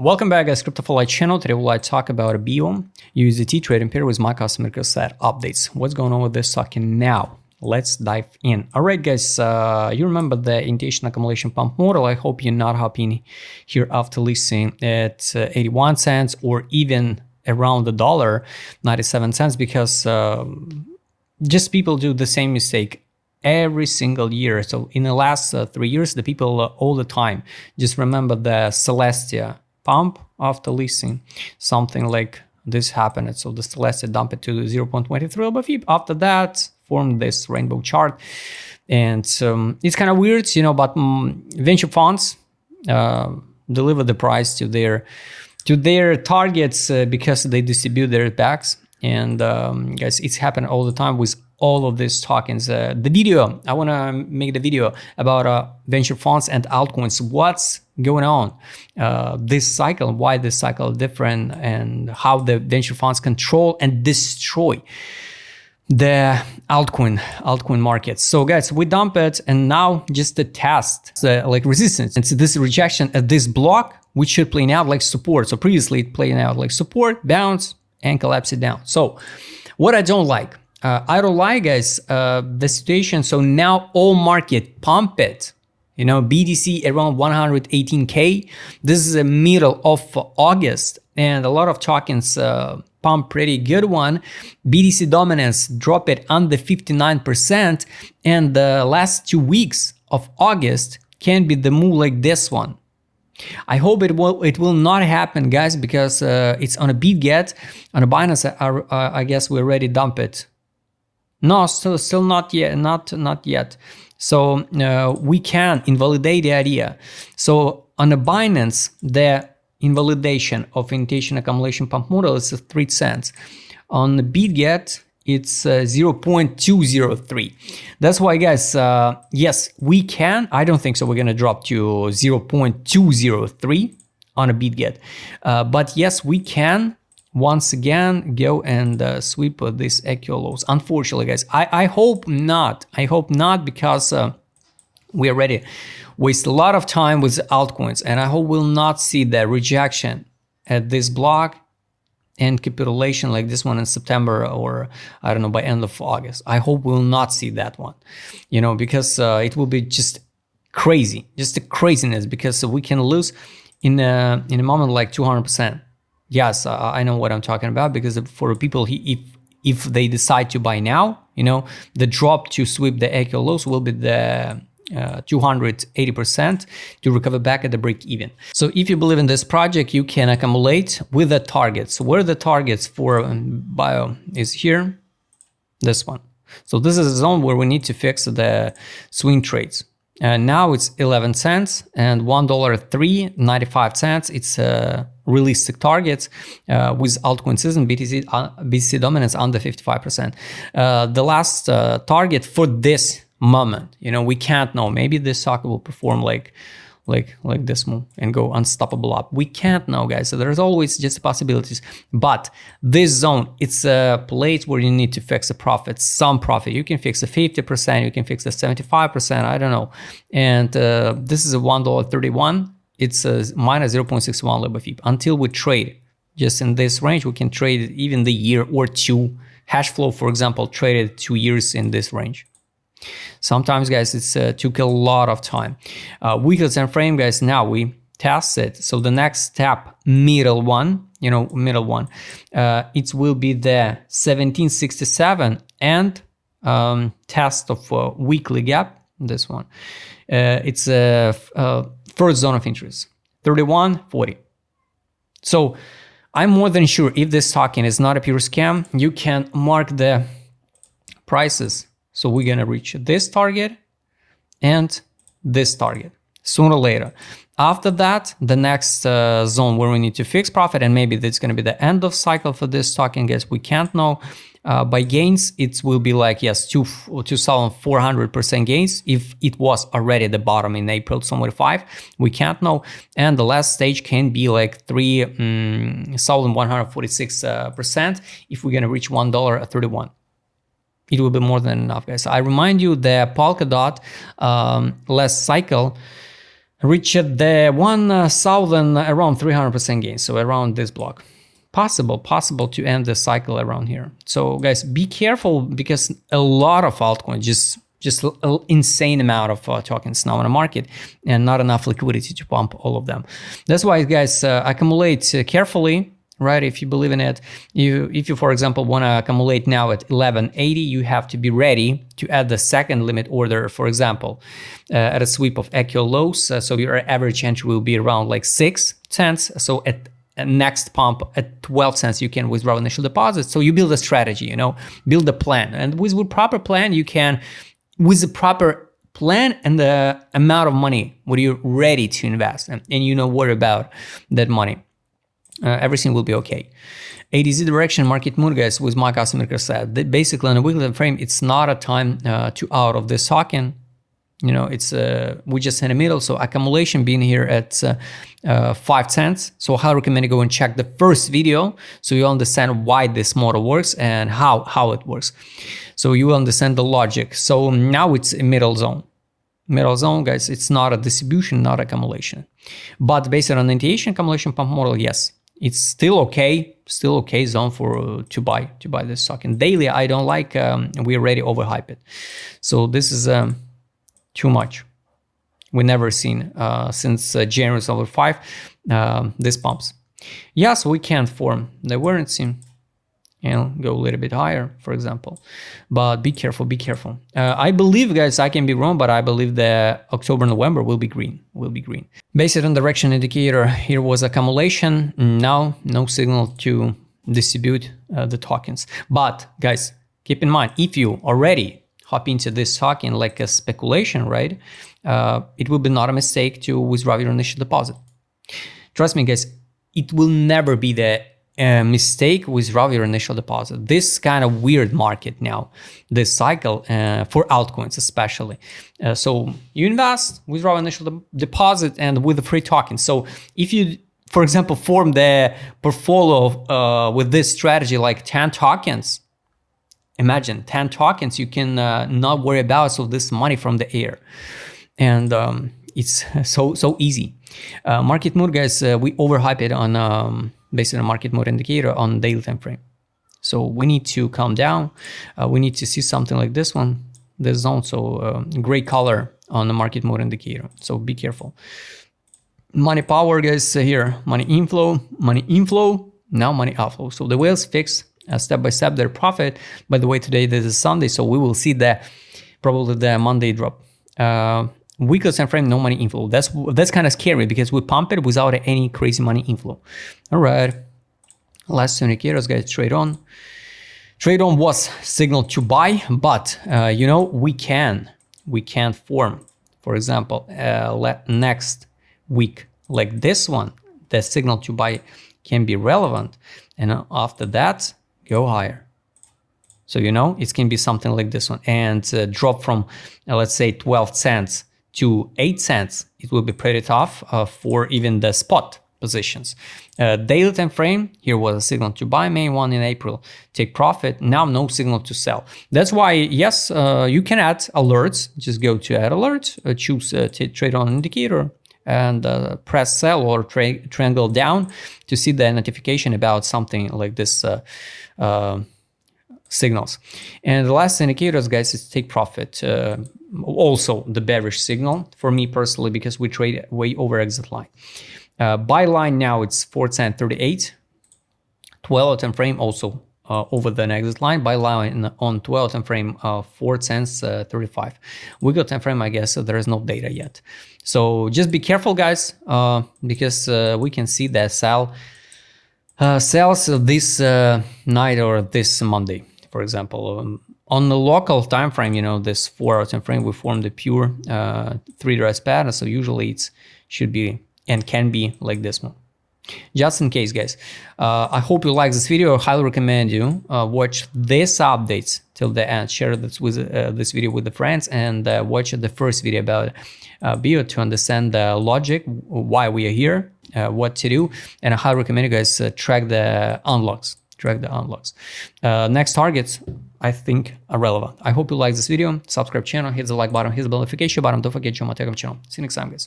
Welcome back, guys. CryptoFly channel. Today we'll talk about a BIO USDT trading pair with my customer set updates. What's going on with this token now? Let's dive in. All right, guys. You remember the indentation accumulation pump model? I hope you're not hopping here after listing at 81 cents or even around the dollar, 97 cents, because just people do the same mistake every single year. So in the last 3 years, the people all the time just remember the Celestia pump after listing. Something like this happened. So the Celestia dumped it to 0.23 LBFIB. After that, formed this rainbow chart. And it's kind of weird, you know, but venture funds deliver the price to their targets because they distribute their packs. And guys, it's happened all the time with all of these tokens. The video, I want to make the video about venture funds and altcoins. What's going on this cycle, why this cycle is different, and how the venture funds control and destroy the altcoin markets. So guys, we dump it, and now just to test the like resistance. And so this rejection at this block, which should play out like support. So previously it played out like support, bounce, and collapse it down. So what I don't like, guys, the situation. So now all market pump it, you know, BTC around 118K. This is the middle of August, and a lot of tokens pump pretty good one. BTC dominance drop it under 59%, and the last 2 weeks of August can be the move like this one. I hope it will not happen, guys, because it's on a BitGet. On a Binance, I guess we already dump it. No, still not yet, not yet. So we can invalidate the idea. So on a Binance, the invalidation of indentation accumulation pump model is 3 cents. On the BitGet, it's 0.203. That's why, guys, yes, we can. I don't think so we're gonna drop to 0.203 on a BitGet, but yes, we can once again go and sweep these equal lows. Unfortunately, guys, I hope not. I hope not, because we already waste a lot of time with altcoins, and I hope we'll not see the rejection at this block and capitulation like this one in September, or I don't know, by end of August. I hope we'll not see that one, you know, because it will be just crazy, just a craziness, because we can lose in a moment like 200%. Yes, I know what I'm talking about, because for people, if they decide to buy now, you know, the drop to sweep the equal lows will be the 280% to recover back at the break even. So if you believe in this project, you can accumulate with the targets. So where the targets for BIO is here, this one. So this is a zone where we need to fix the swing trades. Now it's 11 cents and $1.03.95. It's realistic targets with altcoin season, BTC dominance under 55%. The last target for this moment, you know, we can't know. Maybe this stock will perform like this move and go unstoppable up. We can't know, guys. So there's always just possibilities. But this zone, it's a place where you need to fix a profit, some profit. You can fix a 50%, you can fix a 75%, I don't know. And this is a $1.31. It's a minus 0.61 LBFIB. Until we trade just in this range, we can trade even the year or two. Hashflow, for example, traded 2 years in this range. Sometimes, guys, it's took a lot of time. Weekly time frame, guys, now we test it. So the next step, middle one, you know, it will be the 1767 and test of weekly gap, this one. It's a first zone of interest, 31.40. So I'm more than sure if this token is not a pure scam, you can mark the prices. So we're gonna reach this target and this target sooner or later. After that, the next zone where we need to fix profit, and maybe that's gonna be the end of cycle for this token, guys, we can't know. By gains, it will be like, yes, 2,400% gains. If it was already the bottom in April 25, we can't know. And the last stage can be like 3,146% if we're gonna reach $1.31. It will be more than enough, guys. I remind you the Polkadot last cycle reached the 1000 around 300% gain, so around this block. Possible to end the cycle around here. So guys, be careful because a lot of altcoins, just an insane amount of tokens now in the market and not enough liquidity to pump all of them. That's why guys, accumulate carefully, right? If you believe in it, if you, for example, want to accumulate now at 1180, you have to be ready to add the second limit order, for example, at a sweep of equal lows. So your average entry will be around like 6 cents. So at next pump at 12 cents, you can withdraw initial deposit. So you build a strategy, you know, build a plan. And with a proper plan, you can, with the proper plan and the amount of money, what you're ready to invest and you know, worry about that money. Everything will be okay. ADZ direction market mood, guys, with my customer said that basically on a weekly time frame, it's not a time to out of this token. You know, it's we just in the middle. So accumulation being here at 5 cents. So I recommend you go and check the first video so you understand why this model works and how it works. So you will understand the logic. So now it's a middle zone. Middle zone, guys, it's not a distribution, not accumulation. But based on the initiation accumulation pump model, yes, it's still okay zone for to buy this stock. And daily, I don't like. We already overhype it. So this is too much. We never seen since January 5 this pumps. Yes, we can form the warranty and go a little bit higher, for example. But be careful, be careful. I believe, guys, I can be wrong, but I believe that October, November will be green, Based on direction indicator, here was accumulation. Now, no signal to distribute the tokens. But guys, keep in mind, if you already hop into this token like a speculation, right? It will be not a mistake to withdraw your initial deposit. Trust me, guys, it will never be the mistake withdraw your initial deposit. This kind of weird market now, this cycle for altcoins especially. So you invest, withdraw initial deposit, and with the free token. So if you, for example, form the portfolio with this strategy like 10 tokens, imagine 10 tokens, you can not worry about so this money from the air. And it's so easy. Market mood, guys, we overhype it on based on a market mood indicator on daily time frame. So we need to calm down. We need to see something like this one, this zone. So gray color on the market mood indicator. So be careful. Money power, guys, here, money inflow, now money outflow. So the whales fix step by step their profit. By the way, today this is Sunday, so we will see that probably the Monday drop. Weekly time frame, no money inflow. That's kind of scary because we pump it without any crazy money inflow. All right, last two indicators, guys. Trade on was signal to buy, but you know, we can form, for example, next week like this one, the signal to buy can be relevant, and after that go higher. So you know, it can be something like this one and drop from let's say 12 cents to 8 cents. It will be pretty tough for even the spot positions. Daily time frame, here was a signal to buy, May 1 in April, take profit. Now no signal to sell. That's why, yes, you can add alerts. Just go to add alert, choose trade on indicator, and press sell or triangle down to see the notification about something like this signals. And the last indicators, guys, is take profit. Also the bearish signal for me personally, because we trade way over exit line. Buy line now it's 4.38. 12 time frame also over the exit line. Buy line on 12 time frame 4.35. Weekly time frame, I guess there is no data yet. So just be careful, guys, because we can see that sells this night or this Monday, for example. On the local time frame, you know, this 4-hour time frame, we formed a pure 3-dress pattern. So usually it should be and can be like this one. Just in case, guys. I hope you like this video. I highly recommend you watch this updates till the end. Share this with this video with the friends, and watch the first video about BIO to understand the logic, why we are here, what to do. And I highly recommend you guys track the unlocks. Next targets, I think, are relevant. I hope you like this video. Subscribe channel, hit the like button, hit the notification button. Don't forget to join my Telegram channel. See you next time, guys.